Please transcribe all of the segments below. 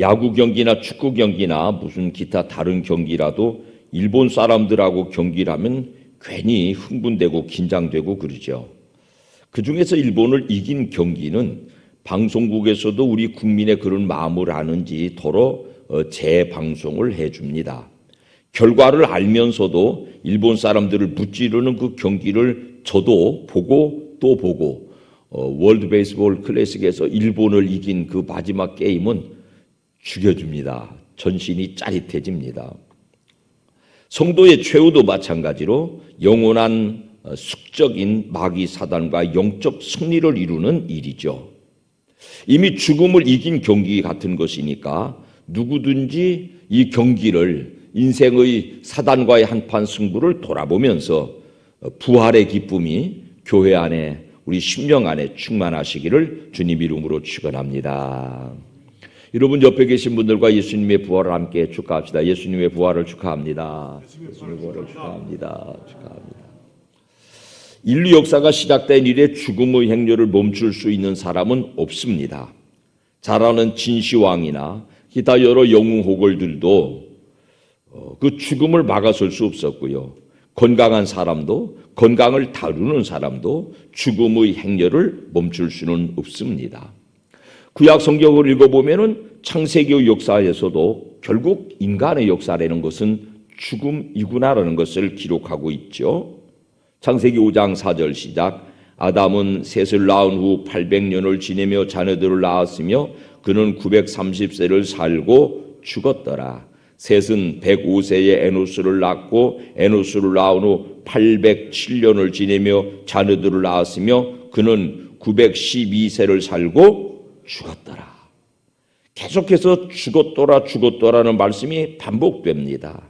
야구 경기나 축구 경기나 무슨 기타 다른 경기라도 일본 사람들하고 경기를 하면 괜히 흥분되고 긴장되고 그러죠. 그중에서 일본을 이긴 경기는 방송국에서도 우리 국민의 그런 마음을 아는지 더러 재방송을 해줍니다. 결과를 알면서도 일본 사람들을 무찌르는 그 경기를 저도 보고 또 보고 월드 베이스볼 클래식에서 일본을 이긴 그 마지막 게임은 죽여줍니다. 전신이 짜릿해집니다. 성도의 최후도 마찬가지로 영원한 숙적인 마귀 사단과 영적 승리를 이루는 일이죠. 이미 죽음을 이긴 경기 같은 것이니까 누구든지 이 경기를 인생의 사단과의 한판 승부를 돌아보면서 부활의 기쁨이 교회 안에 우리 심령 안에 충만하시기를 주님 이름으로 축원합니다. 여러분 옆에 계신 분들과 예수님의 부활을 함께 축하합시다. 예수님의 부활을 축하합니다. 예수님의 부활을 축하합니다. 축하합니다. 인류 역사가 시작된 이래 죽음의 행렬을 멈출 수 있는 사람은 없습니다. 잘 아는 진시황이나 기타 여러 영웅 호걸들도 그 죽음을 막아설 수 없었고요. 건강한 사람도 건강을 다루는 사람도 죽음의 행렬을 멈출 수는 없습니다. 구약 성경을 읽어보면은 창세기 역사에서도 결국 인간의 역사라는 것은 죽음이구나라는 것을 기록하고 있죠. 창세기 5장 4절 시작. 아담은 셋을 낳은 후 800년을 지내며 자녀들을 낳았으며 그는 930세를 살고 죽었더라. 셋은 105세에 에노스를 낳고 에노스를 낳은 후 807년을 지내며 자녀들을 낳았으며 그는 912세를 살고 죽었더라. 계속해서 죽었더라는 말씀이 반복됩니다.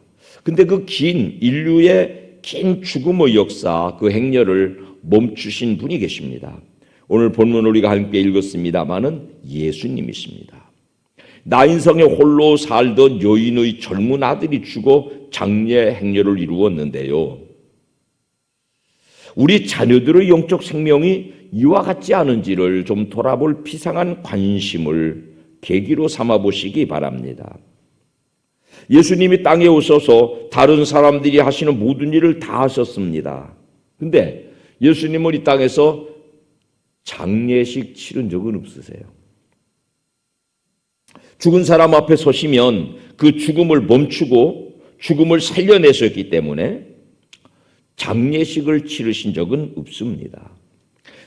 근데 그 긴 인류의 긴 죽음의 역사, 그 행렬을 멈추신 분이 계십니다. 오늘 본문 우리가 함께 읽었습니다마는 예수님이십니다. 나인성에 홀로 살던 여인의 젊은 아들이 죽어 장례 행렬을 이루었는데요. 우리 자녀들의 영적 생명이 이와 같지 않은지를 좀 돌아볼 비상한 관심을 계기로 삼아 보시기 바랍니다. 예수님이 땅에 오셔서 다른 사람들이 하시는 모든 일을 다 하셨습니다. 근데 예수님은 이 땅에서 장례식 치른 적은 없으세요. 죽은 사람 앞에 서시면 그 죽음을 멈추고 죽음을 살려내셨기 때문에 장례식을 치르신 적은 없습니다.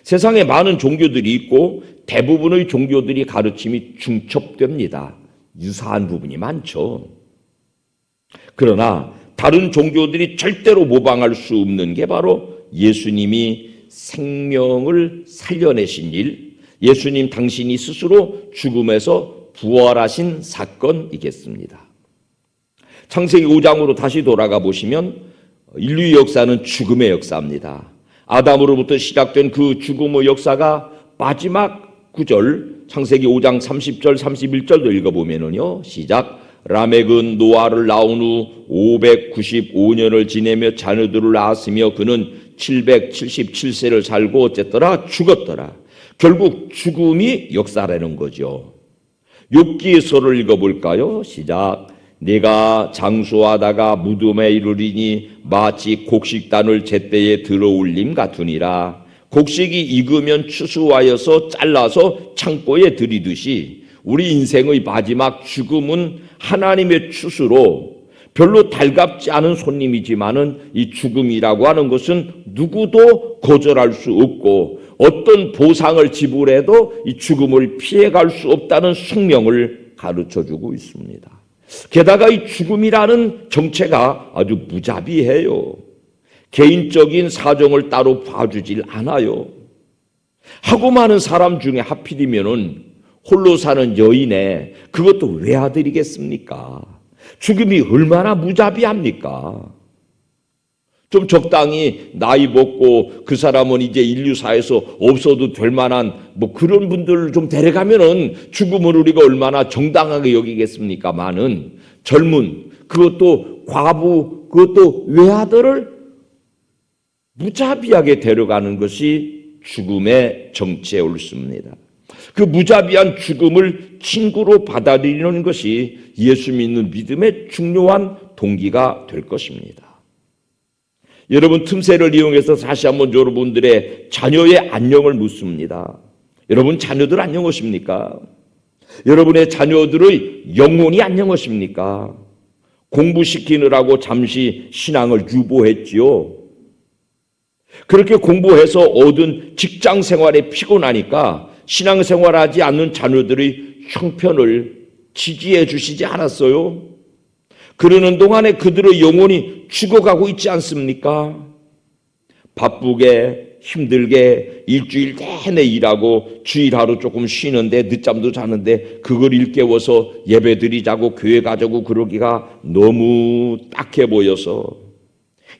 세상에 많은 종교들이 있고 대부분의 종교들이 가르침이 중첩됩니다. 유사한 부분이 많죠. 그러나 다른 종교들이 절대로 모방할 수 없는 게 바로 예수님이 생명을 살려내신 일, 예수님 당신이 스스로 죽음에서 부활하신 사건이겠습니다. 창세기 5장으로 다시 돌아가 보시면 인류의 역사는 죽음의 역사입니다. 아담으로부터 시작된 그 죽음의 역사가 마지막 구절 창세기 5장 30절 31절도 읽어보면요. 시작. 라멕은 노아를 낳은 후 595년을 지내며 자녀들을 낳았으며 그는 777세를 살고 어쨌더라? 죽었더라. 결국 죽음이 역사라는 거죠. 욥기서를 읽어볼까요? 시작. 내가 장수하다가 무덤에 이르리니 마치 곡식단을 제때에 들어올림 같으니라. 곡식이 익으면 추수하여서 잘라서 창고에 들이듯이 우리 인생의 마지막 죽음은 하나님의 추수로 별로 달갑지 않은 손님이지만은 이 죽음이라고 하는 것은 누구도 거절할 수 없고 어떤 보상을 지불해도 이 죽음을 피해갈 수 없다는 숙명을 가르쳐주고 있습니다. 게다가 이 죽음이라는 정체가 아주 무자비해요. 개인적인 사정을 따로 봐주질 않아요. 하고 많은 사람 중에 하필이면은 홀로 사는 여인에 그것도 외아들이겠습니까? 죽음이 얼마나 무자비합니까? 좀 적당히 나이 먹고 그 사람은 이제 인류사에서 없어도 될 만한 뭐 그런 분들을 좀 데려가면은 죽음을 우리가 얼마나 정당하게 여기겠습니까? 많은 젊은 그것도 과부 그것도 외아들을 무자비하게 데려가는 것이 죽음의 정체에 옳습니다. 그 무자비한 죽음을 친구로 받아들이는 것이 예수 믿는 믿음의 중요한 동기가 될 것입니다. 여러분, 틈새를 이용해서 다시 한번 여러분들의 자녀의 안녕을 묻습니다. 여러분 자녀들 안녕하십니까? 여러분의 자녀들의 영혼이 안녕하십니까? 공부시키느라고 잠시 신앙을 유보했지요. 그렇게 공부해서 얻은 직장 생활에 피곤하니까 신앙생활하지 않는 자녀들의 형편을 지지해 주시지 않았어요? 그러는 동안에 그들의 영혼이 죽어가고 있지 않습니까? 바쁘게 힘들게 일주일 내내 일하고 주일 하루 조금 쉬는데 늦잠도 자는데 그걸 일깨워서 예배드리자고 교회 가자고 그러기가 너무 딱해 보여서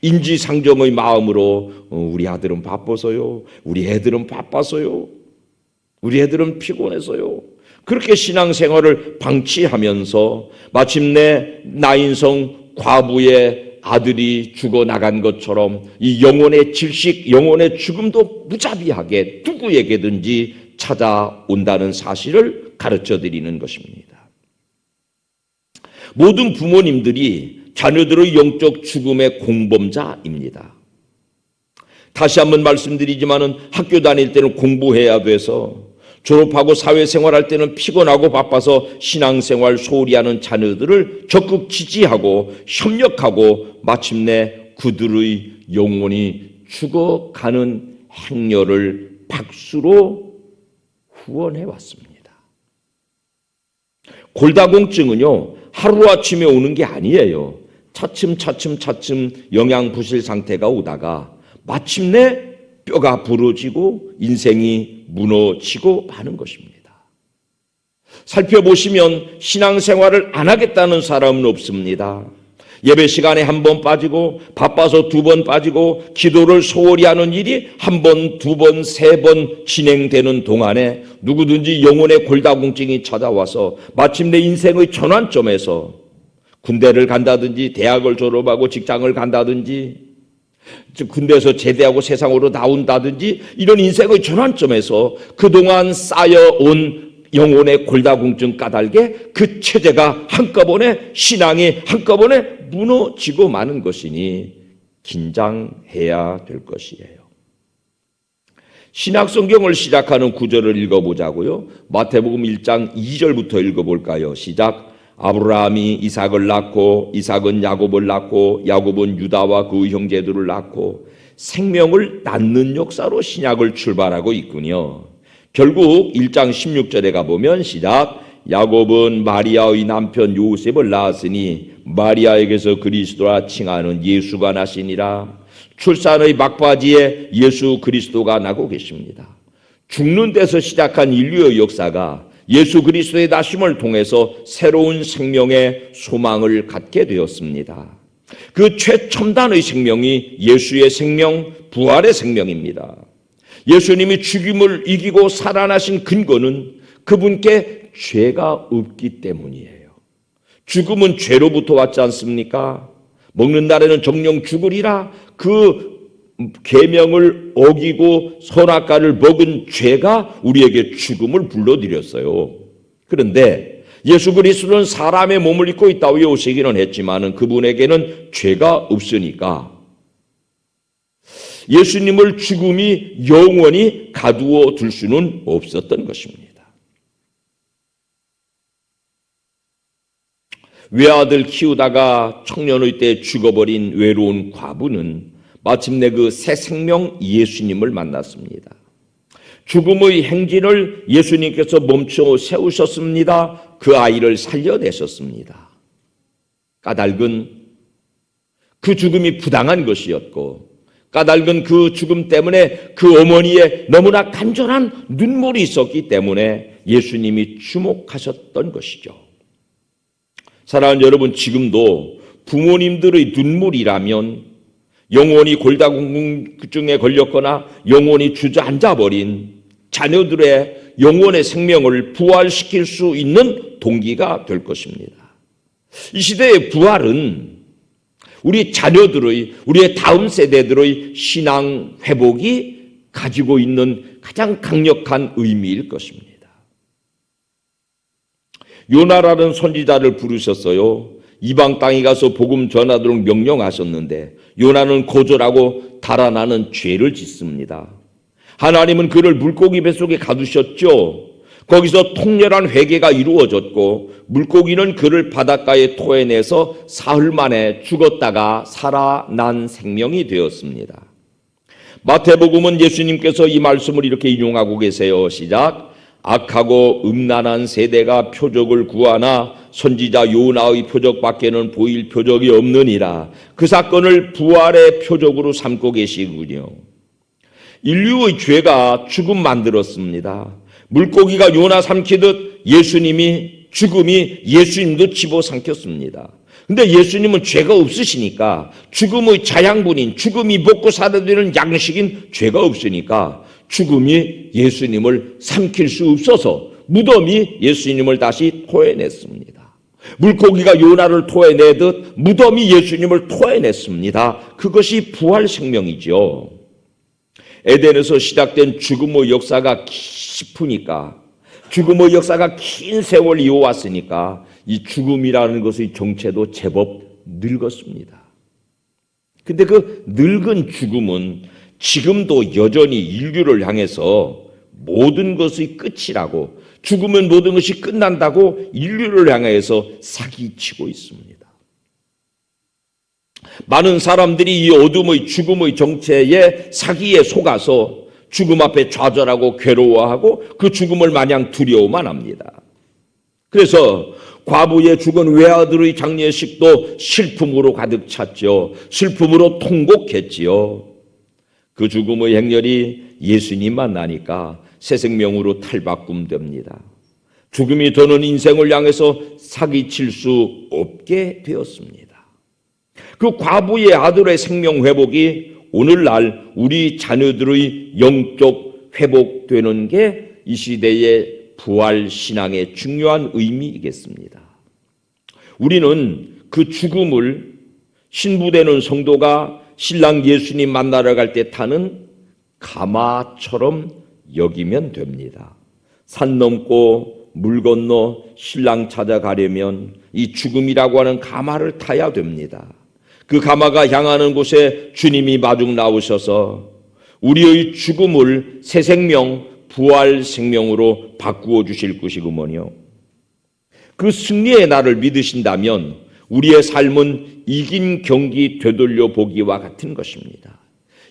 인지상정의 마음으로 우리 아들은 바빠서요, 우리 애들은 바빠서요, 우리 애들은 피곤해서요, 그렇게 신앙생활을 방치하면서 마침내 나인성 과부의 아들이 죽어나간 것처럼 이 영혼의 질식, 영혼의 죽음도 무자비하게 누구에게든지 찾아온다는 사실을 가르쳐 드리는 것입니다. 모든 부모님들이 자녀들의 영적 죽음의 공범자입니다. 다시 한번 말씀드리지만은 학교 다닐 때는 공부해야 돼서 졸업하고 사회생활할 때는 피곤하고 바빠서 신앙생활 소홀히 하는 자녀들을 적극 지지하고 협력하고 마침내 그들의 영혼이 죽어가는 행렬을 박수로 후원해 왔습니다. 골다공증은요, 하루아침에 오는 게 아니에요. 차츰 영양부실 상태가 오다가 마침내 뼈가 부러지고 인생이 무너지고 마는 것입니다. 살펴보시면 신앙생활을 안 하겠다는 사람은 없습니다. 예배 시간에 한 번 빠지고 바빠서 두 번 빠지고 기도를 소홀히 하는 일이 한 번, 두 번, 세 번 진행되는 동안에 누구든지 영혼의 골다공증이 찾아와서 마침내 인생의 전환점에서 군대를 간다든지 대학을 졸업하고 직장을 간다든지 군대에서 제대하고 세상으로 나온다든지 이런 인생의 전환점에서 그동안 쌓여온 영혼의 골다공증 까닭에 그 체제가 한꺼번에 신앙이 한꺼번에 무너지고 마는 것이니 긴장해야 될 것이에요. 신약성경을 시작하는 구절을 읽어보자고요. 마태복음 1장 2절부터 읽어볼까요? 시작. 아브라함이 이삭을 낳고 이삭은 야곱을 낳고 야곱은 유다와 그 형제들을 낳고 생명을 낳는 역사로 신약을 출발하고 있군요. 결국 1장 16절에 가보면 시작. 야곱은 마리아의 남편 요셉을 낳았으니 마리아에게서 그리스도라 칭하는 예수가 나시니라. 출산의 막바지에 예수 그리스도가 나고 계십니다. 죽는 데서 시작한 인류의 역사가 예수 그리스도의 나심을 통해서 새로운 생명의 소망을 갖게 되었습니다. 그 최첨단의 생명이 예수의 생명, 부활의 생명입니다. 예수님이 죽임을 이기고 살아나신 근거는 그분께 죄가 없기 때문이에요. 죽음은 죄로부터 왔지 않습니까? 먹는 날에는 정령 죽으리라. 그 계명을 어기고 선악과를 먹은 죄가 우리에게 죽음을 불러들였어요. 그런데 예수 그리스도는 사람의 몸을 입고 이 땅에 오시기는 했지만은 그분에게는 죄가 없으니까 예수님을 죽음이 영원히 가두어 둘 수는 없었던 것입니다. 외아들 키우다가 청년의 때 죽어버린 외로운 과부는 마침내 그 새 생명 예수님을 만났습니다. 죽음의 행진을 예수님께서 멈춰 세우셨습니다. 그 아이를 살려내셨습니다. 까닭은 그 죽음이 부당한 것이었고 까닭은 그 죽음 때문에 그 어머니의 너무나 간절한 눈물이 있었기 때문에 예수님이 주목하셨던 것이죠. 사랑하는 여러분, 지금도 부모님들의 눈물이라면 영혼이 골다공증에 걸렸거나 영혼이 주저앉아버린 자녀들의 영혼의 생명을 부활시킬 수 있는 동기가 될 것입니다. 이 시대의 부활은 우리 자녀들의, 우리의 다음 세대들의 신앙 회복이 가지고 있는 가장 강력한 의미일 것입니다. 요나라는 선지자를 부르셨어요. 이방 땅에 가서 복음 전하도록 명령하셨는데 요나는 거절하고 달아나는 죄를 짓습니다. 하나님은 그를 물고기 뱃속에 가두셨죠. 거기서 통렬한 회개가 이루어졌고 물고기는 그를 바닷가에 토해내서 사흘 만에 죽었다가 살아난 생명이 되었습니다. 마태복음은 예수님께서 이 말씀을 이렇게 인용하고 계세요. 시작. 악하고 음란한 세대가 표적을 구하나 선지자 요나의 표적밖에는 보일 표적이 없느니라. 그 사건을 부활의 표적으로 삼고 계시군요. 인류의 죄가 죽음 만들었습니다. 물고기가 요나 삼키듯 죽음이 예수님도 집어삼켰습니다. 근데 예수님은 죄가 없으시니까 죽음의 자양분인 죽음이 먹고 살아야 되는 양식인 죄가 없으니까 죽음이 예수님을 삼킬 수 없어서 무덤이 예수님을 다시 토해냈습니다. 물고기가 요나를 토해내듯 무덤이 예수님을 토해냈습니다. 그것이 부활 생명이죠. 에덴에서 시작된 죽음의 역사가 깊으니까 죽음의 역사가 긴 세월 이어왔으니까 이 죽음이라는 것의 정체도 제법 늙었습니다. 근데 그 늙은 죽음은 지금도 여전히 인류를 향해서 모든 것의 끝이라고 죽으면 모든 것이 끝난다고 인류를 향해서 사기치고 있습니다. 많은 사람들이 이 어둠의 죽음의 정체에 사기에 속아서 죽음 앞에 좌절하고 괴로워하고 그 죽음을 마냥 두려워만 합니다. 그래서 과부의 죽은 외아들의 장례식도 슬픔으로 가득 찼죠. 슬픔으로 통곡했지요. 그 죽음의 행렬이 예수님 만나니까 새 생명으로 탈바꿈됩니다. 죽음이 더는 인생을 향해서 사기칠 수 없게 되었습니다. 그 과부의 아들의 생명 회복이 오늘날 우리 자녀들의 영적 회복되는 게 이 시대의 부활 신앙의 중요한 의미이겠습니다. 우리는 그 죽음을 신부되는 성도가 신랑 예수님 만나러 갈 때 타는 가마처럼 여기면 됩니다. 산 넘고 물 건너 신랑 찾아가려면 이 죽음이라고 하는 가마를 타야 됩니다. 그 가마가 향하는 곳에 주님이 마중 나오셔서 우리의 죽음을 새 생명, 부활 생명으로 바꾸어 주실 것이구먼요. 그 승리의 날을 믿으신다면 우리의 삶은 이긴 경기 되돌려 보기와 같은 것입니다.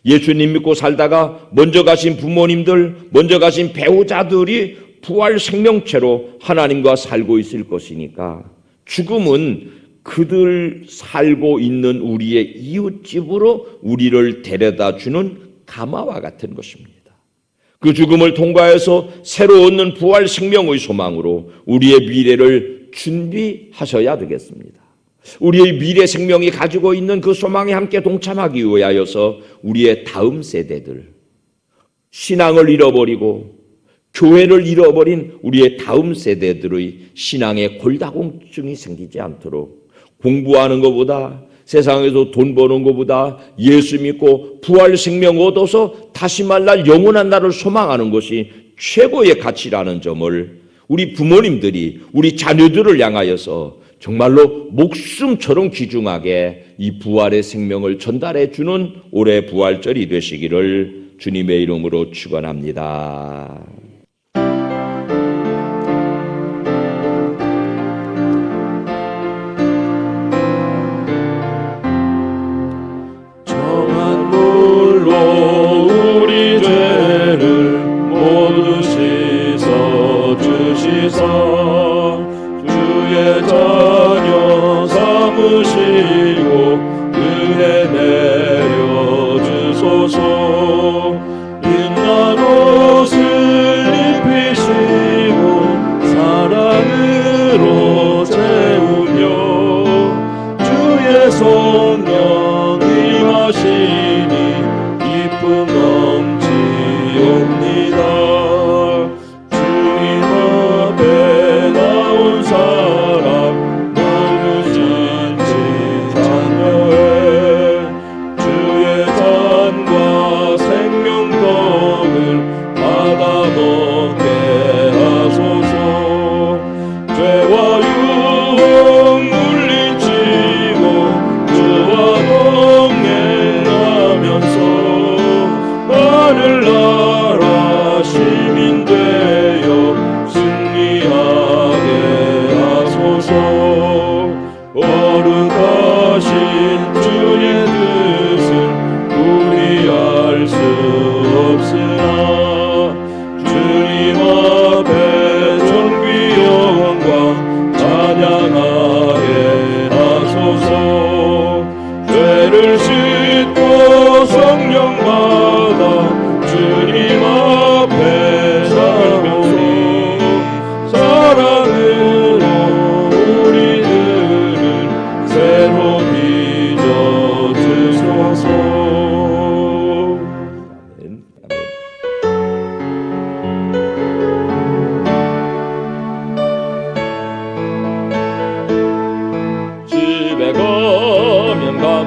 예수님 믿고 살다가 먼저 가신 부모님들, 먼저 가신 배우자들이 부활 생명체로 하나님과 살고 있을 것이니까 죽음은 그들 살고 있는 우리의 이웃집으로 우리를 데려다 주는 가마와 같은 것입니다. 그 죽음을 통과해서 새로 얻는 부활 생명의 소망으로 우리의 미래를 준비하셔야 되겠습니다. 우리의 미래 생명이 가지고 있는 그 소망에 함께 동참하기 위하여서 우리의 다음 세대들, 신앙을 잃어버리고 교회를 잃어버린 우리의 다음 세대들의 신앙에 골다공증이 생기지 않도록 공부하는 것보다 세상에서 돈 버는 것보다 예수 믿고 부활 생명 얻어서 다시 만날 영원한 날을 소망하는 것이 최고의 가치라는 점을 우리 부모님들이 우리 자녀들을 향하여서 정말로 목숨처럼 귀중하게 이 부활의 생명을 전달해 주는 올해 부활절이 되시기를 주님의 이름으로 축원합니다. 주의 자녀 삼으시고 은혜 내려 주소서. 빛난 옷을 입히시고 사랑으로 채우며 주의 성령 임하시니 기쁨 넘치옵니다. 받아 먹게 하소서. 죄와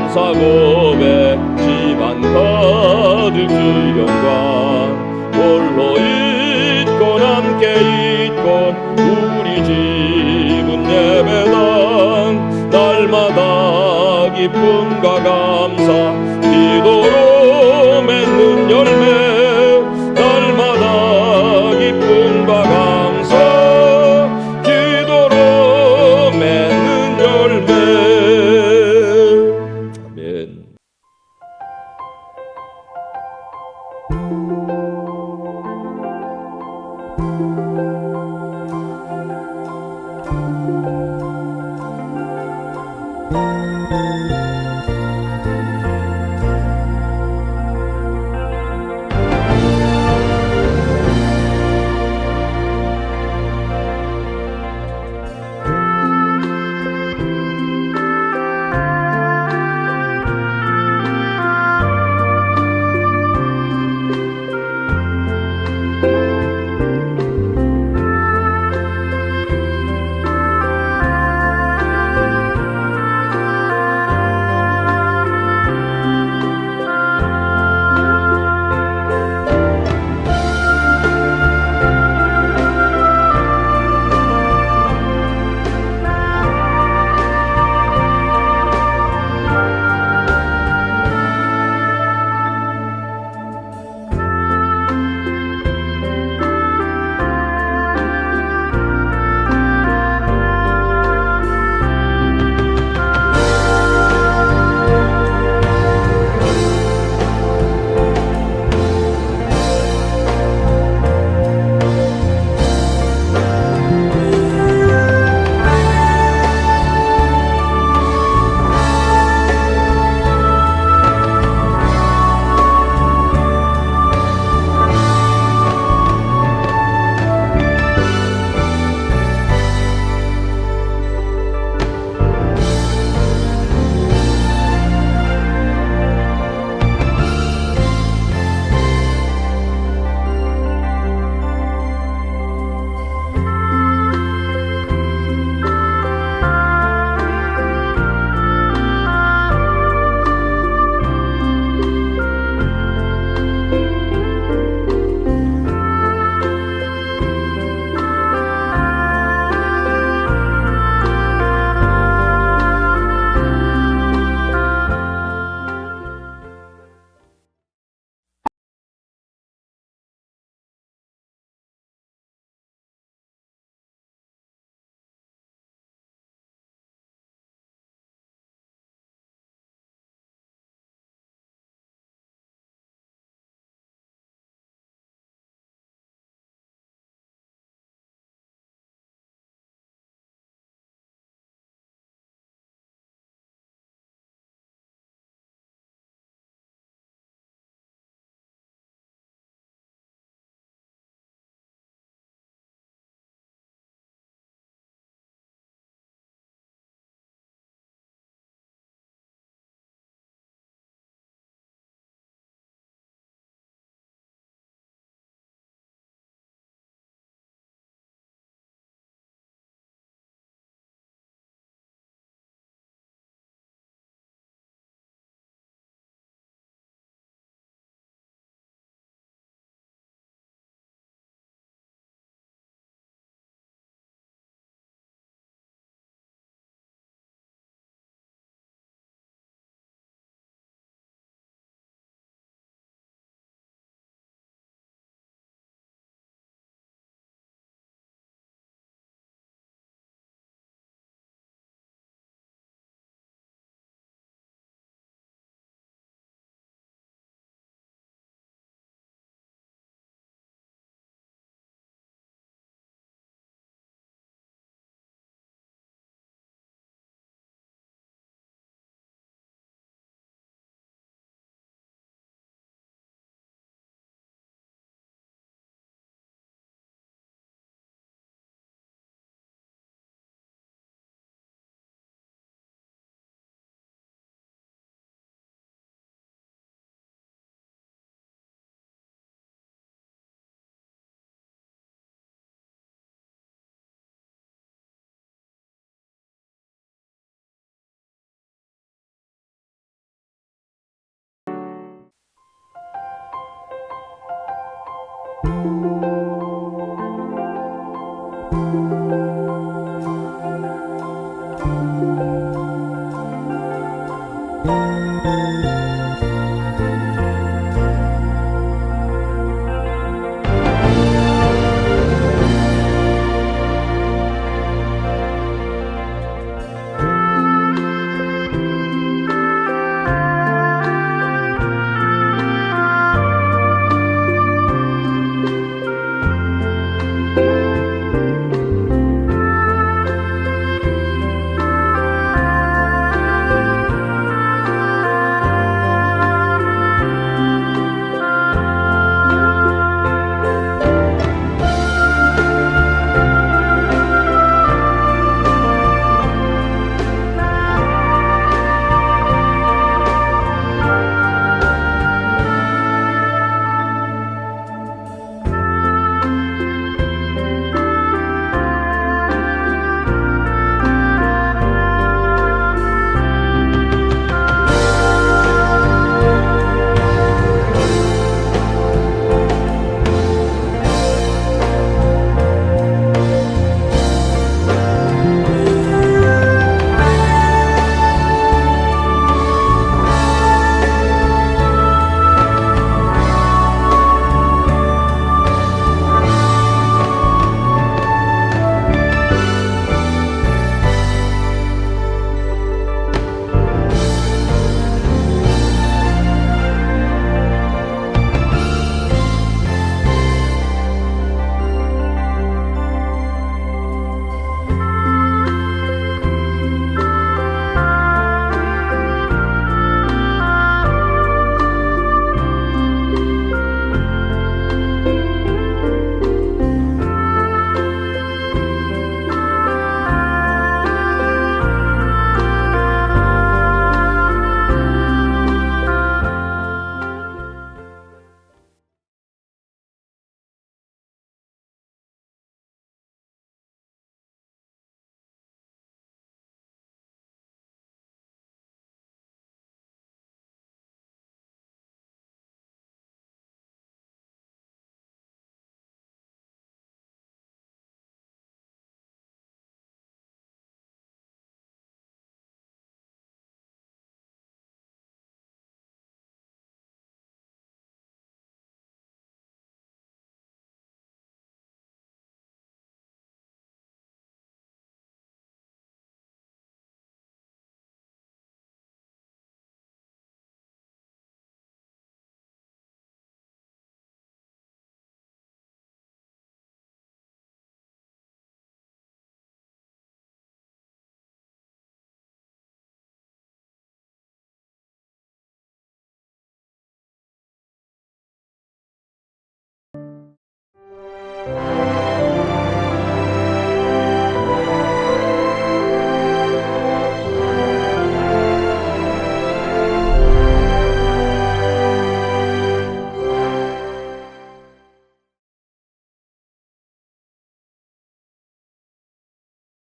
감사 고백 집안 가득 주 영광 홀로 있건 함께 있건 우리 집은 예배당 날마다 기쁨과 감사 기도로 맺는 열매 날마다 기쁨과 감사 기도로 맺는 열매 아멘.